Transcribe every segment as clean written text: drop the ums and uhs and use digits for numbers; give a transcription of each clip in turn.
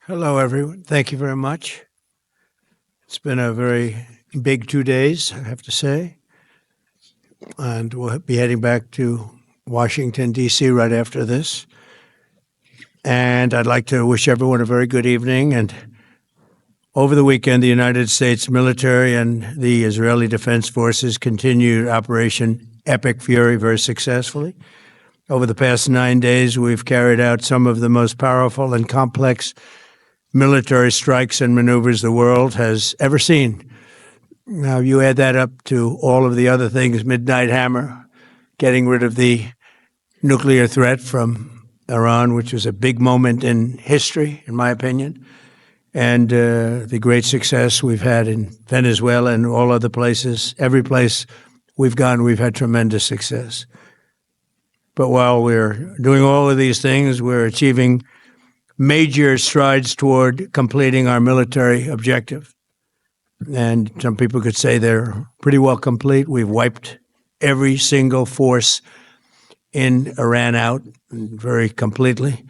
Hello, everyone. Thank you very much. It's been a very big 2 days, I have to say. And we'll be heading back to Washington, D.C. right after this. And I'd like to wish everyone a very good evening. And over the weekend, the United States military and the Israeli Defense Forces continued Operation Epic Fury very successfully. Over the past 9 days, we've carried out some of the most powerful and complex military strikes and maneuvers the world has ever seen. Now, you add that up to all of the other things, Midnight Hammer, getting rid of the nuclear threat from Iran, which was a big moment in history, in my opinion, and the great success we've had in Venezuela and all other places. Every place we've gone, we've had tremendous success. But while we're doing all of these things, we're achieving major strides toward completing our military objective. And some people could say they're pretty well complete. We've wiped every single force in Iran out very completely.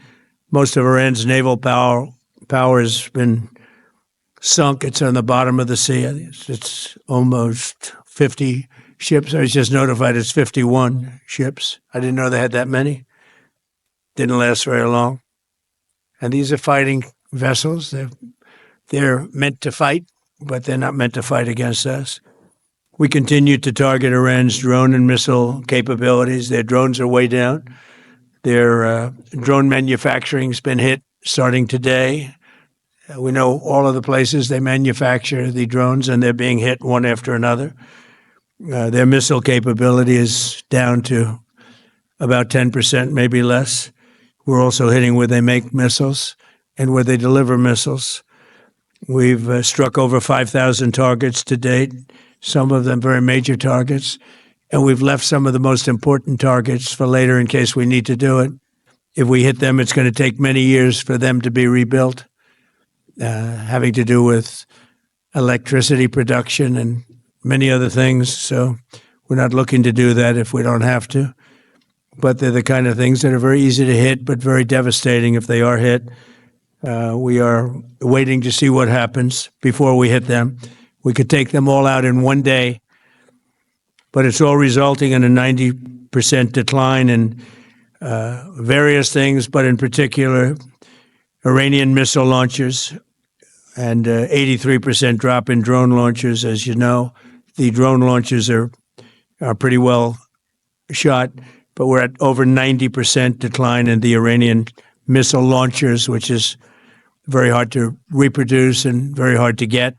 Most of Iran's naval power has been sunk. It's on the bottom of the sea. It's almost 50 ships. I was just notified it's 51 ships. I didn't know they had that many. Didn't last very long. And these are fighting vessels. They're meant to fight, but they're not meant to fight against us. We continue to target Iran's drone and missile capabilities. Their drones are way down. Their drone manufacturing's been hit starting today. We know all of the places they manufacture the drones, and they're being hit one after another. Their missile capability is down to about 10%, maybe less. We're also hitting where they make missiles and where they deliver missiles. We've struck over 5,000 targets to date, some of them very major targets, and we've left some of the most important targets for later in case we need to do it. If we hit them, it's going to take many years for them to be rebuilt, having to do with electricity production and many other things. So we're not looking to do that if we don't have to. But they're the kind of things that are very easy to hit, but very devastating if they are hit. We are waiting to see what happens before we hit them. We could take them all out in one day, but it's all resulting in a 90% decline in various things, but in particular, Iranian missile launchers and 83% drop in drone launchers. As you know, the drone launchers are pretty well shot, but we're at over 90% decline in the Iranian missile launchers, which is very hard to reproduce and very hard to get.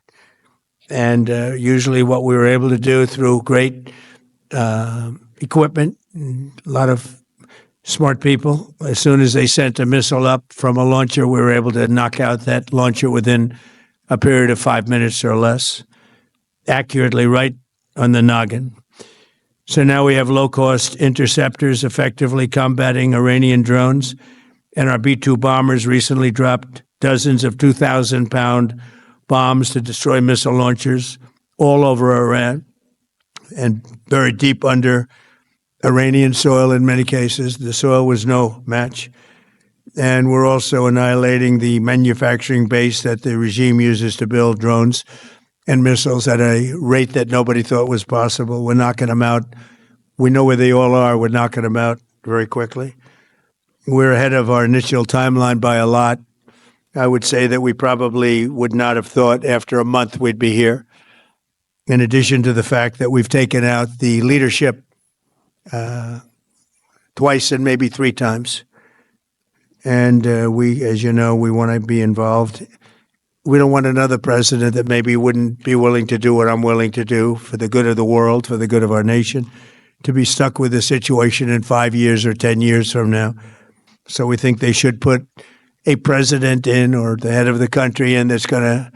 And usually what we were able to do through great equipment, a lot of smart people, as soon as they sent a missile up from a launcher, we were able to knock out that launcher within a period of 5 minutes or less, accurately right on the noggin. So now we have low-cost interceptors effectively combating Iranian drones, and our B-2 bombers recently dropped dozens of 2,000-pound bombs to destroy missile launchers all over Iran and very deep under Iranian soil in many cases. The soil was no match. And we're also annihilating the manufacturing base that the regime uses to build drones and missiles at a rate that nobody thought was possible. We're knocking them out. We know where they all are. We're knocking them out very quickly. We're ahead of our initial timeline by a lot. I would say that we probably would not have thought after a month we'd be here, in addition to the fact that we've taken out the leadership twice and maybe 3 times. And we, as you know, we want to be involved. We don't want another president that maybe wouldn't be willing to do what I'm willing to do for the good of the world, for the good of our nation, to be stuck with the situation in 5 years or 10 years from now. So we think they should put a president in, or the head of the country in, that's going to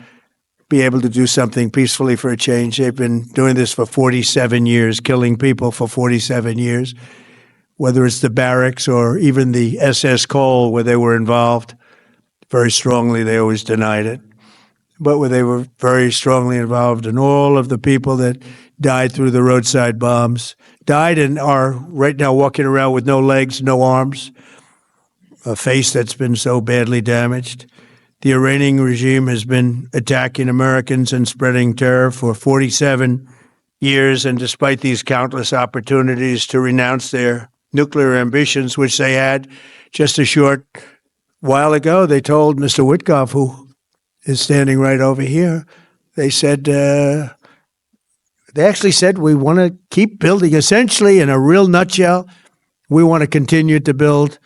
be able to do something peacefully for a change. They've been doing this for 47 years, killing people for 47 years, whether it's the barracks or even the SS Cole where they were involved. Very strongly, they always denied it. But where they were very strongly involved, and all of the people that died through the roadside bombs died and are right now walking around with no legs, no arms, a face that's been so badly damaged. The Iranian regime has been attacking Americans and spreading terror for 47 years, and despite these countless opportunities to renounce their nuclear ambitions, which they had just a short while ago, they told Mr. Witkoff, who is standing right over here, they said, they actually said, we want to keep building. Essentially, in a real nutshell, we want to continue to build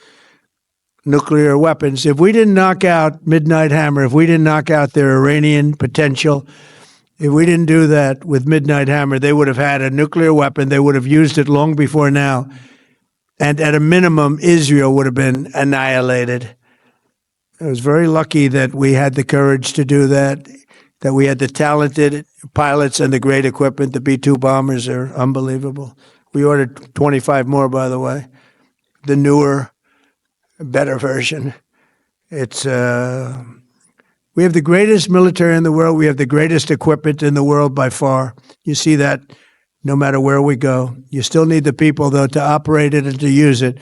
nuclear weapons. If we didn't knock out Midnight Hammer, if we didn't knock out their Iranian potential, if we didn't do that with Midnight Hammer, they would have had a nuclear weapon. They would have used it long before now. And at a minimum, Israel would have been annihilated. I was very lucky that we had the courage to do that we had the talented pilots and the great equipment. The B-2 bombers are unbelievable. We ordered 25 more, by the way. The newer, better version. It's we have the greatest military in the world. We have the greatest equipment in the world by far. You see that no matter where we go. You still need the people, though, to operate it and to use it.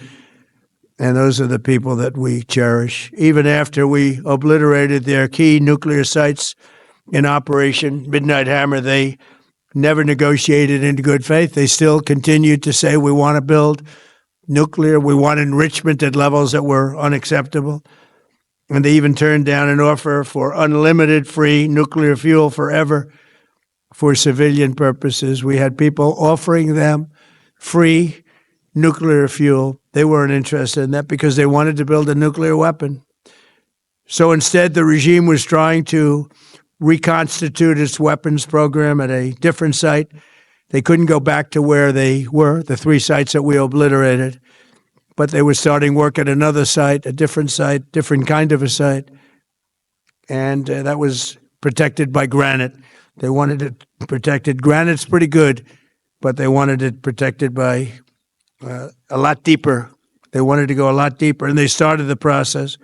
And those are the people that we cherish. Even after we obliterated their key nuclear sites in Operation Midnight Hammer, they never negotiated in good faith. They still continued to say, we want to build nuclear. We want enrichment at levels that were unacceptable. And they even turned down an offer for unlimited free nuclear fuel forever for civilian purposes. We had people offering them free nuclear fuel. They weren't interested in that because they wanted to build a nuclear weapon. So instead, the regime was trying to reconstitute its weapons program at a different site. They couldn't go back to where they were, the 3 sites that we obliterated, but they were starting work at another site, a different site, different kind of a site, and that was protected by granite. They wanted it protected. Granite's pretty good, but they wanted it protected by a lot deeper. They wanted to go a lot deeper, and they started the process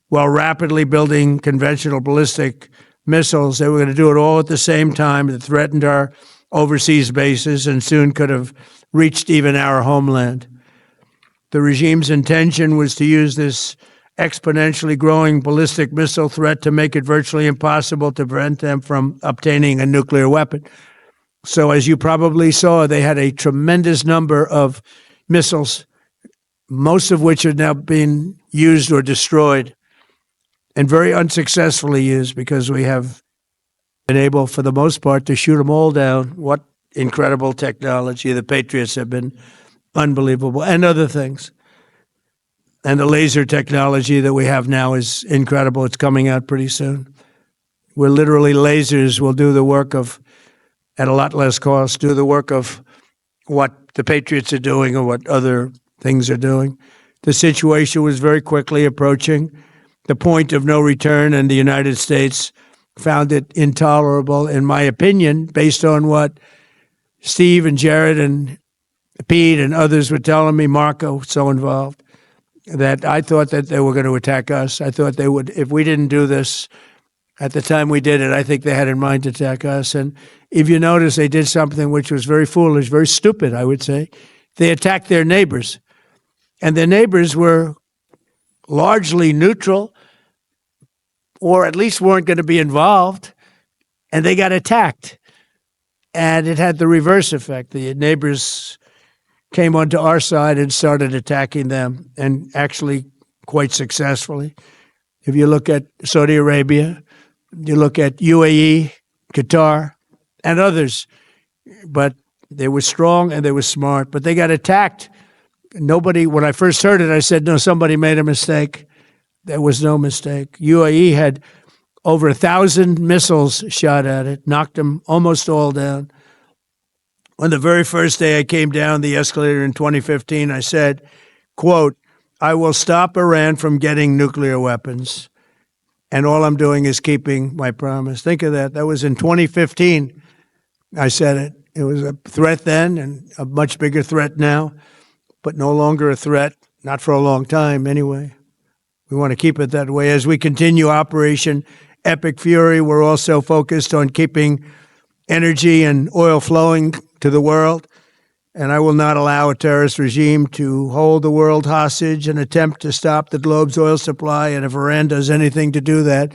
while rapidly building conventional ballistic missiles. They were going to do it all at the same time. It threatened our overseas bases and soon could have reached even our homeland. The regime's intention was to use this exponentially growing ballistic missile threat to make it virtually impossible to prevent them from obtaining a nuclear weapon. So as you probably saw, they had a tremendous number of missiles, most of which have now been used or destroyed, and very unsuccessfully used because we have been able, for the most part, to shoot them all down. What incredible technology. The Patriots have been unbelievable, and other things. And the laser technology that we have now is incredible. It's coming out pretty soon. Where literally lasers will do the work of, at a lot less cost, do the work of what the Patriots are doing or what other things are doing. The situation was very quickly approaching the point of no return, and the United States found it intolerable, in my opinion, based on what Steve and Jared and Pete and others were telling me, Marco, so involved, that I thought that they were going to attack us. I thought they would, if we didn't do this at the time we did it, I think they had in mind to attack us. And if you notice, they did something which was very foolish, very stupid, I would say. They attacked their neighbors. And their neighbors were largely neutral, or at least weren't going to be involved, and they got attacked. And it had the reverse effect. The neighbors came onto our side and started attacking them, and actually quite successfully. If you look at Saudi Arabia, you look at UAE, Qatar, and others, but they were strong and they were smart, but they got attacked. Nobody, when I first heard it, I said, no, somebody made a mistake. There was no mistake. UAE had over 1,000 missiles shot at it, knocked them almost all down. On the very first day I came down the escalator in 2015, I said, quote, I will stop Iran from getting nuclear weapons, and all I'm doing is keeping my promise. Think of that. That was in 2015. I said it. It was a threat then and a much bigger threat now, but no longer a threat, not for a long time anyway. We want to keep it that way. As we continue Operation Epic Fury, we're also focused on keeping energy and oil flowing to the world. And I will not allow a terrorist regime to hold the world hostage and attempt to stop the globe's oil supply. And if Iran does anything to do that,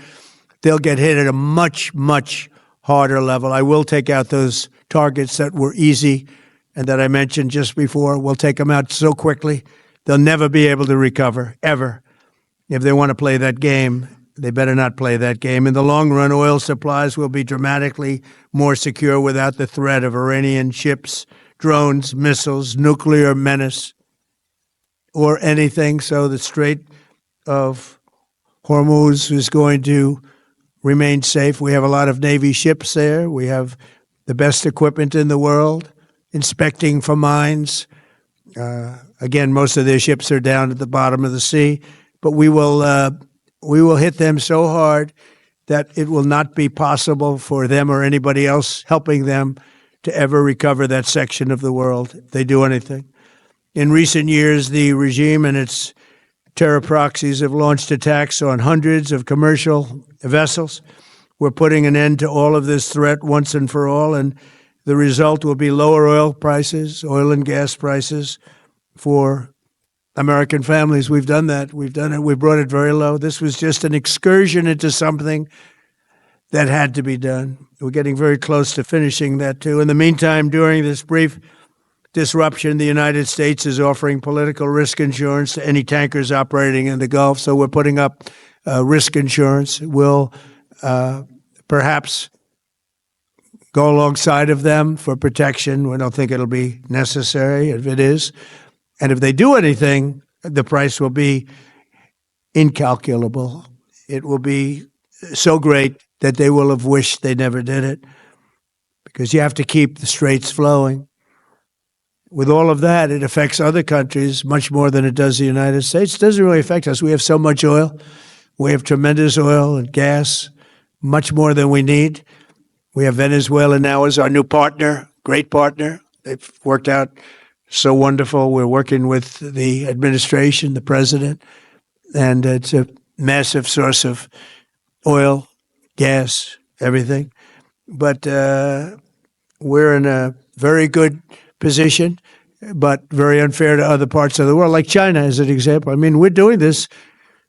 they'll get hit at a much, much harder level. I will take out those targets that were easy and that I mentioned just before. We'll take them out so quickly, they'll never be able to recover, ever. If they want to play that game, they better not play that game. In the long run, oil supplies will be dramatically more secure without the threat of Iranian ships, drones, missiles, nuclear menace, or anything. So the Strait of Hormuz is going to remain safe. We have a lot of Navy ships there. We have the best equipment in the world, inspecting for mines. Again, most of their ships are down at the bottom of the sea, but we will hit them so hard that it will not be possible for them or anybody else helping them to ever recover that section of the world if they do anything. In recent years, the regime and its terror proxies have launched attacks on hundreds of commercial vessels. We're putting an end to all of this threat once and for all, and the result will be lower oil prices, oil and gas prices for American families. We've done that. We've done it. We brought it very low. This was just an excursion into something that had to be done. We're getting very close to finishing that, too. In the meantime, during this brief disruption, the United States is offering political risk insurance to any tankers operating in the Gulf. So we're putting up risk insurance. We'll perhaps go alongside of them for protection. We don't think it'll be necessary if it is. And if they do anything, the price will be incalculable. It will be so great that they will have wished they never did it, because you have to keep the straits flowing. With all of that, it affects other countries much more than it does the United States. It doesn't really affect us. We have so much oil. We have tremendous oil and gas, much more than we need. We have Venezuela now as our new partner, great partner. They've worked out so wonderful. We're working with the administration, the president, and it's a massive source of oil, gas, everything. But we're in a very good position, but very unfair to other parts of the world, like China as an example. I mean, we're doing this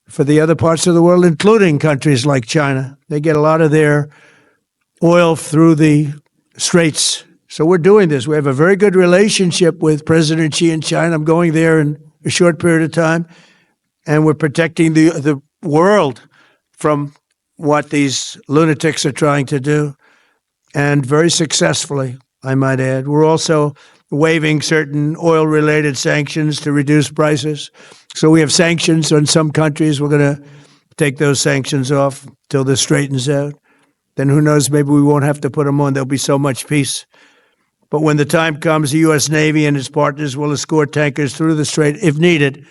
for the other parts of the world, including countries like China. They get a lot of their oil through the straits. So we're doing this. We have a very good relationship with President Xi in China. I'm going there in a short period of time, and we're protecting the world from what these lunatics are trying to do, and very successfully, I might add. We're also waiving certain oil-related sanctions to reduce prices. So we have sanctions on some countries. We're going to take those sanctions off till this straightens out. Then who knows, maybe we won't have to put them on. There'll be so much peace. But when the time comes, the U.S. Navy and its partners will escort tankers through the strait if needed.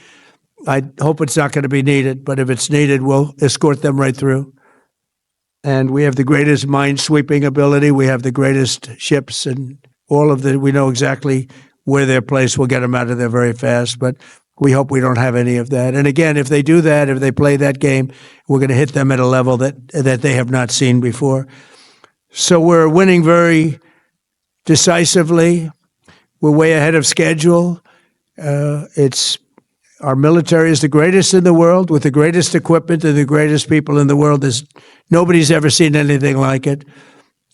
I hope it's not going to be needed, but if it's needed, we'll escort them right through. And we have the greatest mine-sweeping ability. We have the greatest ships, and we know exactly where they're placed. We'll get them out of there very fast, but we hope we don't have any of that. And again, if they do that, if they play that game, we're going to hit them at a level that they have not seen before. So we're winning very decisively. We're way ahead of schedule. Our military is the greatest in the world, with the greatest equipment and the greatest people in the world. Nobody's ever seen anything like it.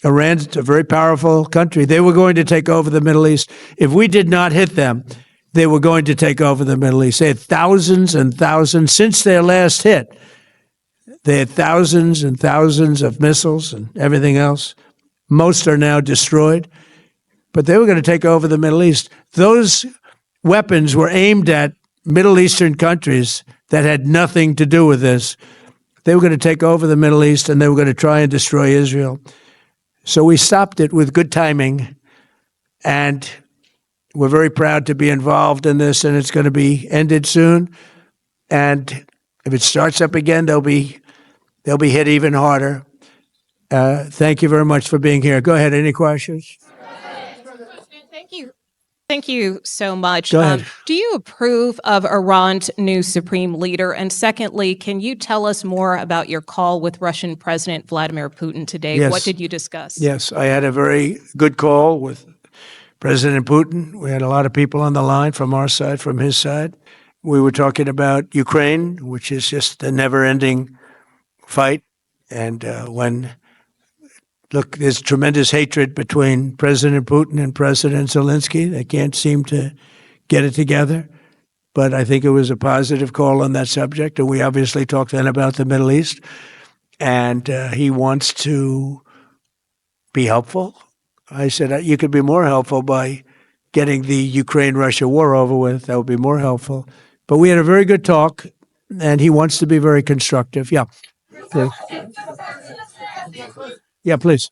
Iran's a very powerful country. They were going to take over the Middle East. If we did not hit them, they were going to take over the Middle East. They had thousands and thousands since their last hit. They had thousands and thousands of missiles and everything else. Most are now destroyed. But they were going to take over the Middle East. Those weapons were aimed at Middle Eastern countries that had nothing to do with this. They were going to take over the Middle East, and they were going to try and destroy Israel. So we stopped it with good timing, and we're very proud to be involved in this, and it's going to be ended soon. And if it starts up again, they'll be hit even harder. Thank you very much for being here. Go ahead. Any questions? Thank you. Thank you so much. Go ahead. Do you approve of Iran's new supreme leader? And secondly, can you tell us more about your call with Russian President Vladimir Putin today? Yes. What did you discuss? Yes, I had a very good call with President Putin. We had a lot of people on the line from our side, from his side. We were talking about Ukraine, which is just a never-ending fight. And look, there's tremendous hatred between President Putin and President Zelensky. They can't seem to get it together. But I think it was a positive call on that subject. And we obviously talked then about the Middle East. And he wants to be helpful. I said, you could be more helpful by getting the Ukraine-Russia war over with. That would be more helpful. But we had a very good talk, and he wants to be very constructive. Yeah. Please. Yeah, please.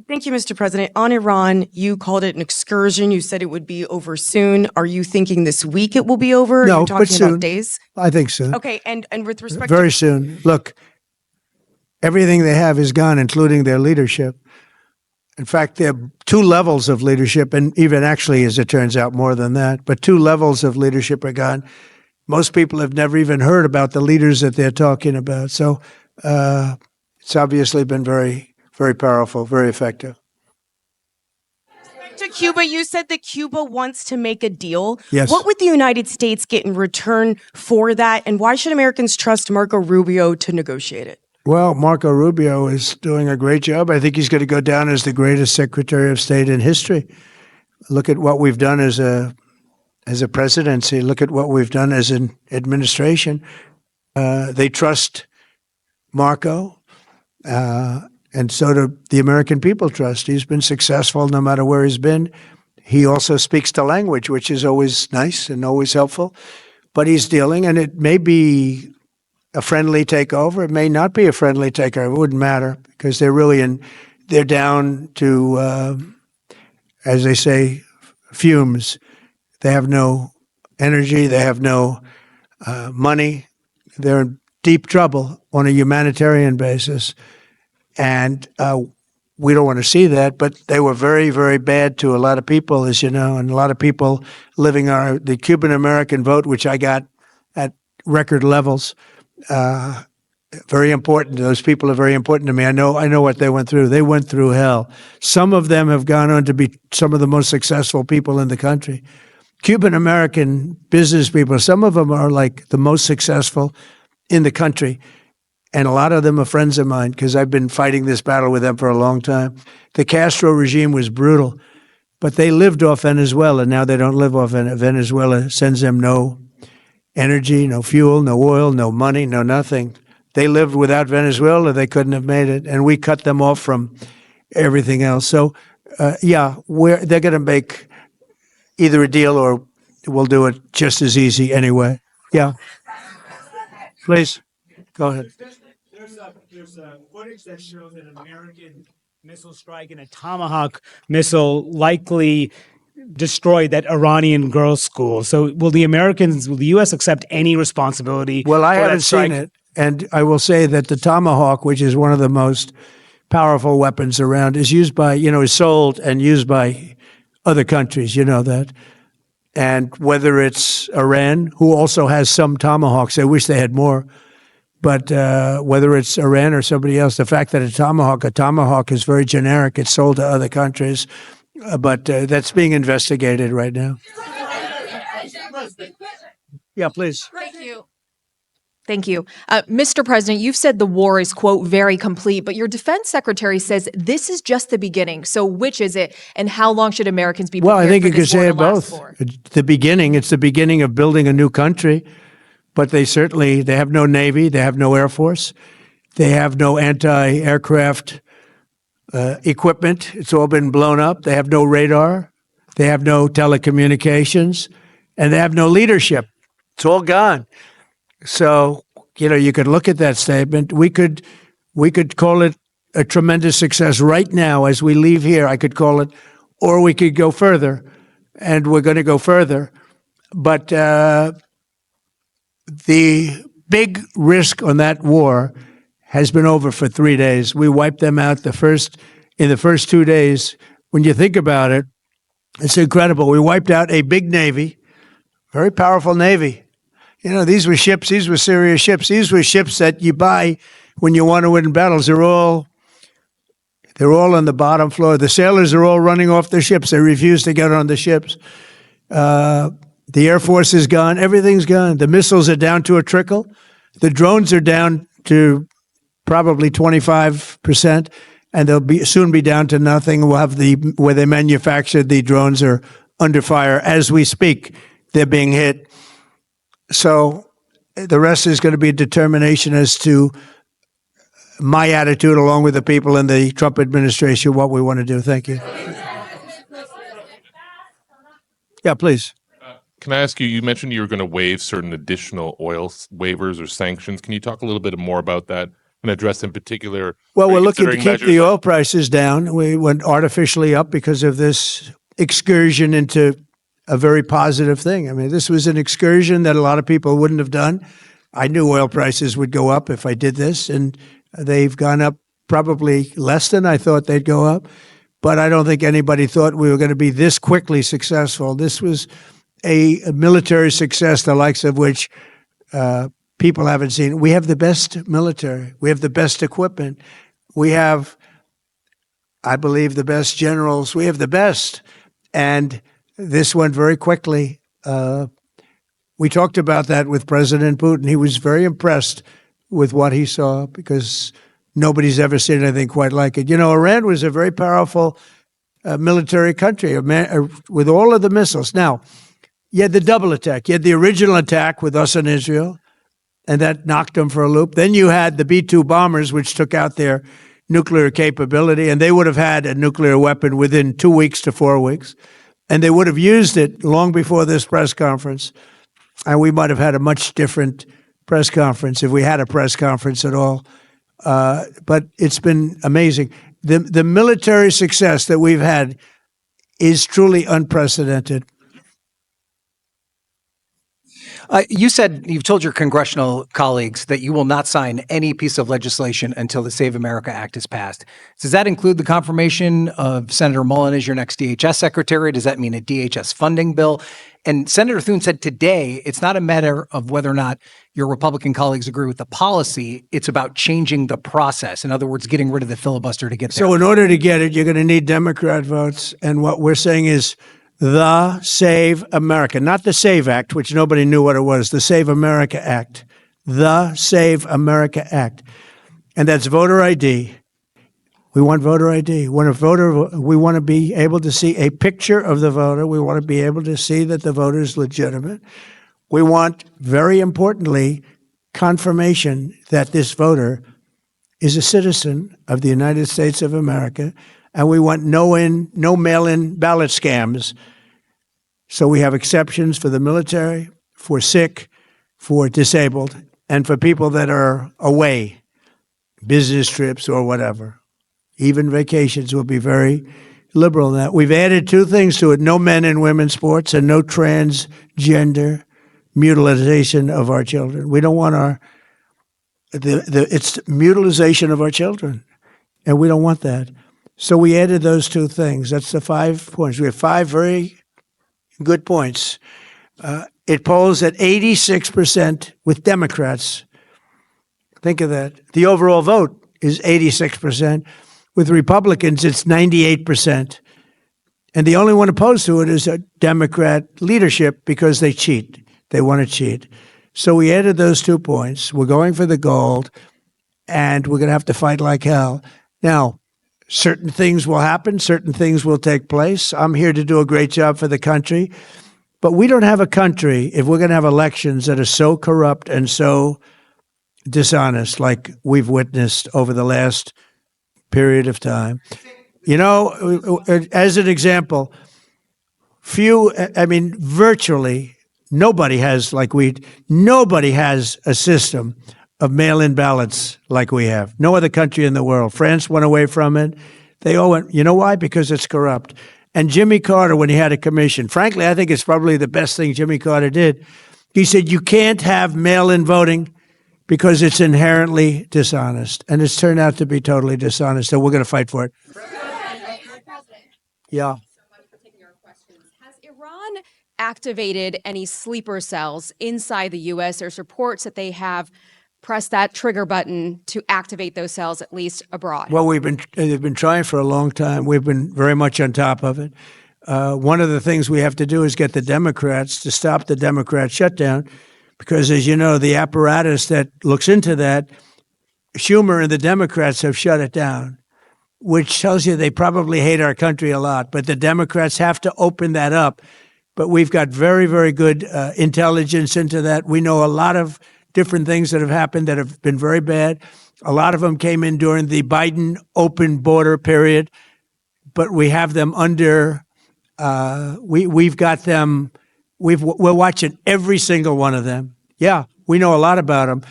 Thank you, Mr. President. On Iran, you called it an excursion. You said it would be over soon. Are you thinking this week it will be over? No, You're talking but soon. about days? I think soon. Okay, and with respect Very soon. Look, everything they have is gone, including their leadership. In fact, there are two levels of leadership, and even actually, as it turns out, more than that. But two levels of leadership are gone. Most people have never even heard about the leaders that they're talking about. So it's obviously been very, very powerful, very effective. to Cuba, you said that Cuba wants to make a deal. Yes. What would the United States get in return for that? And why should Americans trust Marco Rubio to negotiate it? Well, Marco Rubio is doing a great job. I think he's going to go down as the greatest Secretary of State in history. Look at what we've done as a presidency. Look at what we've done as an administration. They trust Marco, and so do the American people trust. He's been successful no matter where he's been. He also speaks the language, which is always nice and always helpful. But he's dealing, and it may be a friendly takeover. It may not be a friendly takeover. It wouldn't matter because they're down to, as they say, fumes. They have no energy. They have no money. They're in deep trouble on a humanitarian basis. And we don't want to see that, but they were very, very bad to a lot of people, as you know, and a lot of people living on the Cuban-American vote, which I got at record levels. Very important. Those people are very important to me. I know what they went through. They went through hell. Some of them have gone on to be some of the most successful people in the country. Cuban-American business people, some of them are like the most successful in the country. And a lot of them are friends of mine because I've been fighting this battle with them for a long time. The Castro regime was brutal, but they lived off Venezuela. And now they don't live off Venezuela. Sends them no energy, no fuel, no oil, no money, no nothing. They lived without Venezuela. They couldn't have made it. And we cut them off from everything else. So, they're going to make either a deal or we'll do it just as easy anyway. Yeah. Please, go ahead. There's footage that shows an American missile strike and a Tomahawk missile likely destroyed that Iranian girls' school. So will the U.S. accept any responsibility? Well, I for haven't that strike? seen it. And I will say that the Tomahawk, which is one of the most powerful weapons around, is used by, is sold and used by other countries. You know that. And whether it's Iran, who also has some Tomahawks, I wish they had more. But whether it's Iran or somebody else, the fact that a Tomahawk is very generic. It's sold to other countries. But that's being investigated right now. Yeah, please. Thank you. Mr. President, you've said the war is, quote, very complete, but your defense secretary says this is just the beginning. So which is it, and how long should Americans be prepared Well, I think for you could this war say to it last both. for? It's the beginning of building a new country, but they have no Navy, they have no Air Force, they have no anti-aircraft equipment. It's all been blown up. They have no radar, they have no telecommunications, and they have no leadership. It's all gone. So, you could look at that statement. We could call it a tremendous success right now as we leave here. I could call it, or we could go further, and we're going to go further. But the big risk on that war has been over for 3 days. We wiped them out in the first 2 days. When you think about it, it's incredible. We wiped out a big Navy, very powerful Navy. These were ships. These were serious ships. These were ships that you buy when you want to win battles. They're all on the bottom floor. The sailors are all running off their ships. They refuse to get on the ships. The Air Force is gone. Everything's gone. The missiles are down to a trickle. The drones are down to probably 25%, and they'll soon be down to nothing. We'll have where they manufactured the drones are under fire as we speak. They're being hit. So the rest is going to be determination as to my attitude, along with the people in the Trump administration, what we want to do. Thank you. Yeah, please. Can I ask you, you mentioned you were going to waive certain additional oil waivers or sanctions. Can you talk a little bit more about that and address in particular? Well, we're looking to keep the oil oil prices down. We went artificially up because of this excursion into a very positive thing. I mean, this was an excursion that a lot of people wouldn't have done. I knew oil prices would go up if I did this, and they've gone up probably less than I thought they'd go up. But I don't think anybody thought we were going to be this quickly successful. This was a military success, the likes of which people haven't seen. We have the best military. We have the best equipment. We have, I believe, the best generals. We have the best. And this went very quickly. We talked about that with President Putin. He was very impressed with what he saw because nobody's ever seen anything quite like it. You know, Iran was a very powerful military country with all of the missiles. Now, you had the double attack. You had the original attack with us and Israel, and that knocked them for a loop. Then you had the B-2 bombers, which took out their nuclear capability, and they would have had a nuclear weapon within 2 weeks to 4 weeks. And they would have used it long before this press conference. And we might have had a much different press conference if we had a press conference at all. But it's been amazing. The military success that we've had is truly unprecedented. You've told your congressional colleagues that you will not sign any piece of legislation until the Save America Act is passed. Does that include the confirmation of Senator Mullen as your next DHS secretary? Does that mean a DHS funding bill? And Senator Thune said today, it's not a matter of whether or not your Republican colleagues agree with the policy. It's about changing the process. In other words, getting rid of the filibuster to get there. So in order to get it, you're going to need Democrat votes. And what we're saying is the Save America, not the SAVE Act, which nobody knew what it was, the Save America Act, the Save America Act. And that's voter ID. We want voter ID. When a voter, we want to be able to see a picture of the voter. We want to be able to see that the voter is legitimate. We want, very importantly, confirmation that this voter is a citizen of the United States of America. And we want no mail-in ballot scams. So we have exceptions for the military, for sick, for disabled, and for people that are away, business trips or whatever. Even vacations will be very liberal in that. We've added two things to it: no men and women's sports and no transgender mutilization of our children. We don't want it's mutilization of our children, and we don't want that. So we added those two things. That's the 5 points. We have 5 very good points. It polls at 86% with Democrats. Think of that. The overall vote is 86%. With Republicans, it's 98%. And the only one opposed to it is a Democrat leadership because they cheat. They want to cheat. So we added those 2 points. We're going for the gold, and we're going to have to fight like hell. Now, certain things will happen. Certain things will take place. I'm here to do a great job for the country. But we don't have a country if we're going to have elections that are so corrupt and so dishonest like we've witnessed over the last period of time. You know, as an example, virtually nobody has a system of mail-in ballots like we have. No other country in the world. France went away from it. They all went, you know why? Because it's corrupt. And Jimmy Carter, when he had a commission, frankly, I think it's probably the best thing Jimmy Carter did. He said, you can't have mail-in voting because it's inherently dishonest. And it's turned out to be totally dishonest. So we're going to fight for it. Yeah. Has Iran activated any sleeper cells inside the U.S.? There's reports that they have press that trigger button to activate those cells, at least abroad? Well, they've been trying for a long time. We've been very much on top of it. One of the things we have to do is get the Democrats to stop the Democrat shutdown, because, as you know, the apparatus that looks into that, Schumer and the Democrats have shut it down, which tells you they probably hate our country a lot. But the Democrats have to open that up. But we've got very, very good intelligence into that. We know a lot of different things that have happened that have been very bad. A lot of them came in during the Biden open border period, but we have them under. We've got them. We're watching every single one of them. Yeah, we know a lot about them.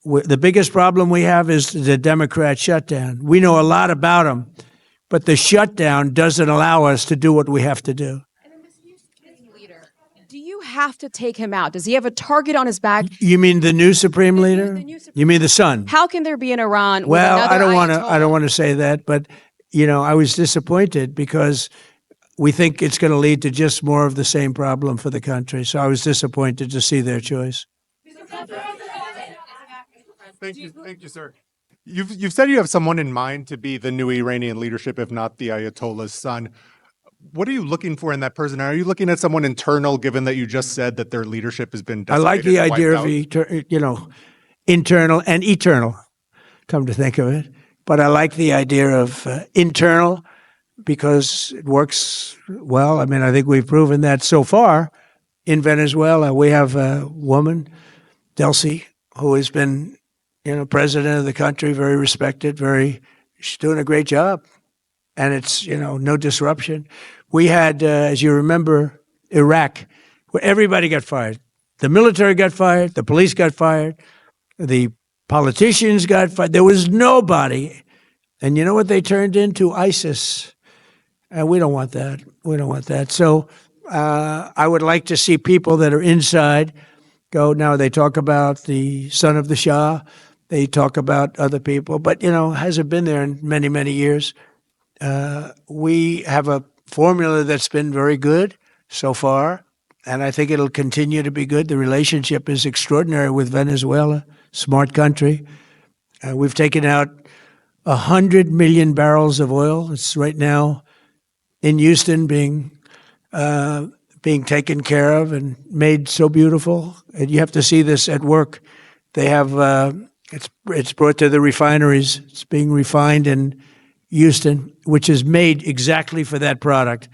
The biggest problem we have is the Democrat shutdown. We know a lot about them, but the shutdown doesn't allow us to do what we have to do. Do you have to take him out? Does he have a target on his back? You mean the new supreme leader? You mean the son? How can there be an Iran? Well, with I don't want to. Ayatollah? I don't want to say that, but I was disappointed because we think it's going to lead to just more of the same problem for the country. So I was disappointed to see their choice. Thank you, sir. You've said you have someone in mind to be the new Iranian leadership, if not the Ayatollah's son. What are you looking for in that person? Are you looking at someone internal, given that you just said that their leadership has been I like decimated the and idea wiped of internal and eternal. Come to think of it, but I like the idea of internal because it works well. I mean, I think we've proven that so far in Venezuela. We have a woman, Delcy, who has been president of the country, very respected, she's doing a great job. And it's, no disruption. We had, as you remember, Iraq, where everybody got fired. The military got fired, the police got fired, the politicians got fired. There was nobody. And you know what they turned into? ISIS. And we don't want that. We don't want that. So I would like to see people that are inside go. Now, they talk about the son of the Shah. They talk about other people, but, hasn't been there in many, many years. We have a formula that's been very good so far, and I think it'll continue to be good. The relationship is extraordinary with Venezuela, smart country. We've taken out 100 million barrels of oil. It's right now in Houston being taken care of and made so beautiful. And you have to see this at work. They have it's brought to the refineries. It's being refined in Houston, which is made exactly for that product.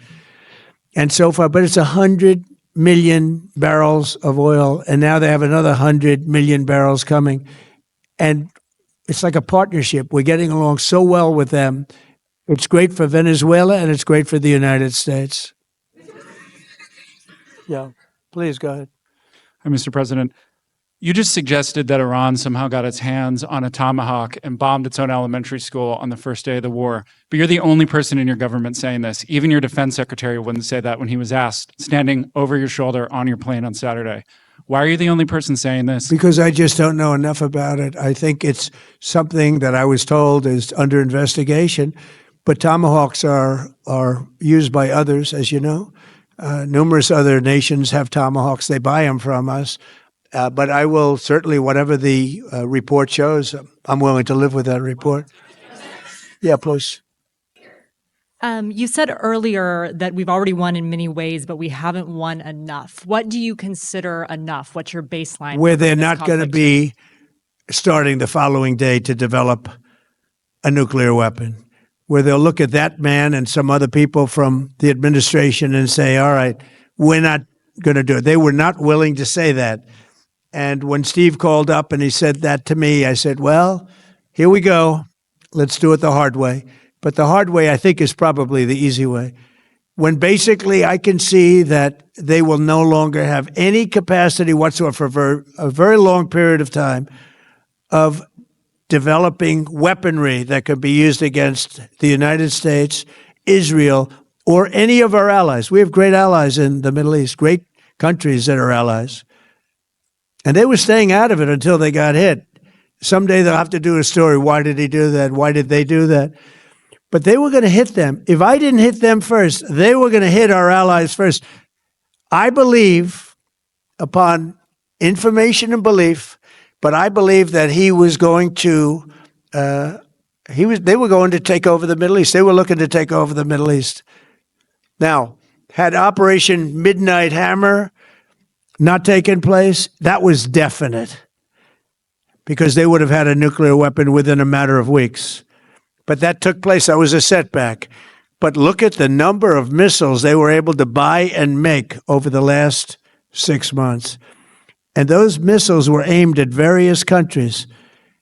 And so far, but it's 100 million barrels of oil, and now they have another 100 million barrels coming. And it's like a partnership. We're getting along so well with them. It's great for Venezuela, and it's great for the United States. Yeah, please go ahead. Hi, Mr. President. You just suggested that Iran somehow got its hands on a Tomahawk and bombed its own elementary school on the first day of the war. But you're the only person in your government saying this. Even your defense secretary wouldn't say that when he was asked, standing over your shoulder on your plane on Saturday. Why are you the only person saying this? Because I just don't know enough about it. I think it's something that I was told is under investigation. But Tomahawks are used by others, as you know. Numerous other nations have Tomahawks. They buy them from us. But I will certainly, whatever the report shows, I'm willing to live with that report. Yeah, please. You said earlier that we've already won in many ways, but we haven't won enough. What do you consider enough? What's your baseline? Where they're not going to be starting the following day to develop a nuclear weapon. Where they'll look at that man and some other people from the administration and say, all right, we're not going to do it. They were not willing to say that. And when Steve called up and he said that to me, I said, well, here we go. Let's do it the hard way. But the hard way, I think, is probably the easy way. When basically I can see that they will no longer have any capacity whatsoever for a very long period of time of developing weaponry that could be used against the United States, Israel, or any of our allies. We have great allies in the Middle East, great countries that are allies. And they were staying out of it until they got hit. Someday they'll have to do a story. Why did he do that? Why did they do that? But they were going to hit them. If I didn't hit them first, they were going to hit our allies first. I believe, upon information and belief, But I believe that he was going to, they were going to take over the Middle East. They were looking to take over the Middle East. Now, had Operation Midnight Hammer not taken place, that was definite, because they would have had a nuclear weapon within a matter of weeks. But that took place. That was a setback. But look at the number of missiles they were able to buy and make over the last 6 months. And those missiles were aimed at various countries.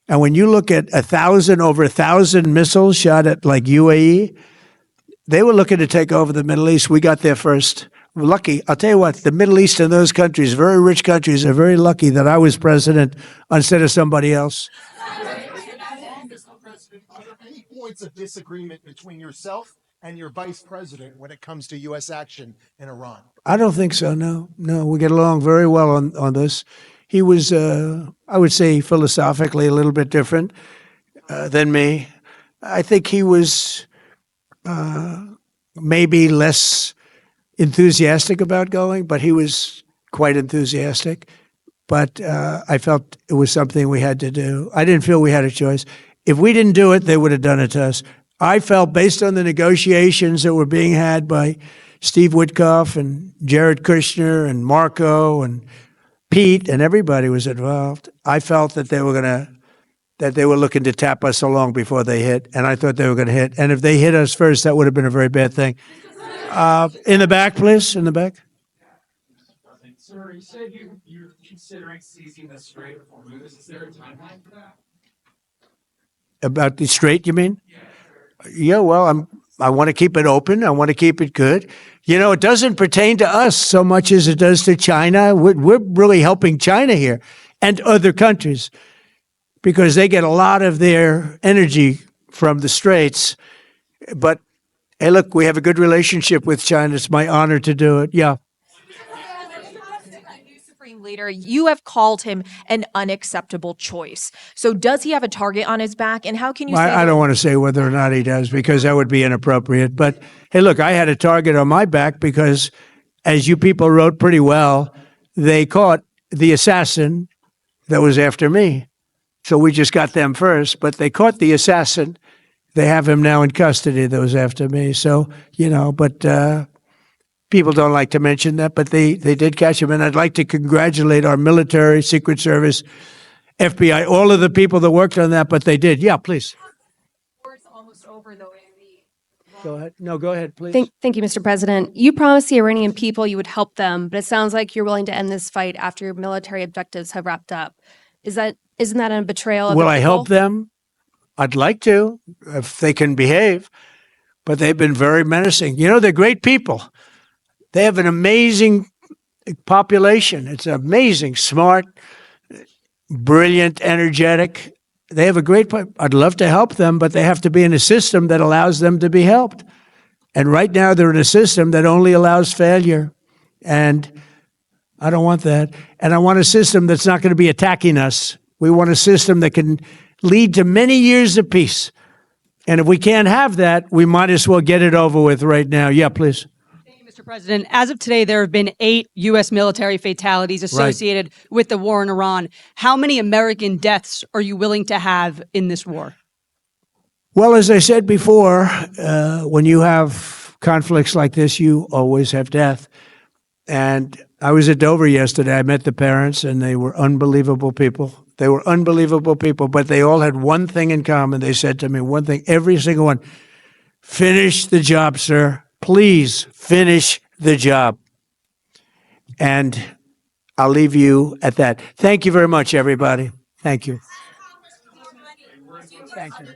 And when you look at over 1,000 missiles shot at like UAE, they were looking to take over the Middle East. We got there first. We're lucky. I'll tell you what, the Middle East and those countries, very rich countries, are very lucky that I was president instead of somebody else. Mr. President, are there any points of disagreement between yourself and your vice president when it comes to U.S. action in Iran? I don't think so, no. No, we get along very well on this. He was, I would say, philosophically a little bit different than me. I think he was maybe less enthusiastic about going, but he was quite enthusiastic. But I felt it was something we had to do. I didn't feel we had a choice. If we didn't do it, they would have done it to us. I felt, based on the negotiations that were being had by Steve Witkoff and Jared Kushner and Marco and Pete, and everybody was involved, I felt that they were looking to tap us along before they hit, and I thought they were going to hit. And if they hit us first, that would have been a very bad thing. In the back, please, in the back. Sir, you said you're considering seizing the Strait of Hormuz. Is there a timeline for that? About the strait, you mean? Yeah, well, I want to keep it open. I want to keep it good. You know, it doesn't pertain to us so much as it does to China. We're really helping China here and other countries because they get a lot of their energy from the straits. But, hey, look, we have a good relationship with China. It's my honor to do it. Yeah. Leader, you have called him an unacceptable choice. So does he have a target on his back? And how can you say I don't want to say whether or not he does, because that would be inappropriate. But hey, look, I had a target on my back because, as you people wrote pretty well, they caught the assassin that was after me. So we just got them first, but they caught the assassin. They have him now in custody that was after me. So, you know, but people don't like to mention that, but they did catch him. And I'd like to congratulate our military, Secret Service, FBI, all of the people that worked on that, but they did. Yeah, please. It's almost over, though, Andy. Go ahead. No, go ahead, please. Thank you, Mr. President. You promised the Iranian people you would help them, but it sounds like you're willing to end this fight after your military objectives have wrapped up. Isn't that a betrayal of Will the I people? help them? I'd like to, if they can behave, but they've been very menacing. You know, they're great people. They have an amazing population. It's amazing, smart, brilliant, energetic. They have a great, I'd love to help them, but they have to be in a system that allows them to be helped. And right now they're in a system that only allows failure. And I don't want that. And I want a system that's not going to be attacking us. We want a system that can lead to many years of peace. And if we can't have that, we might as well get it over with right now. Yeah, please. Mr. President, as of today, there have been 8 U.S. military fatalities associated with the war in Iran. How many American deaths are you willing to have in this war? Well, as I said before, when you have conflicts like this, you always have death. And I was at Dover yesterday. I met the parents, and they were unbelievable people. They were unbelievable people, but they all had one thing in common. They said to me one thing, every single one: finish the job, sir. Please finish the job. And I'll leave you at that. Thank you very much, everybody. Thank you. Thank you.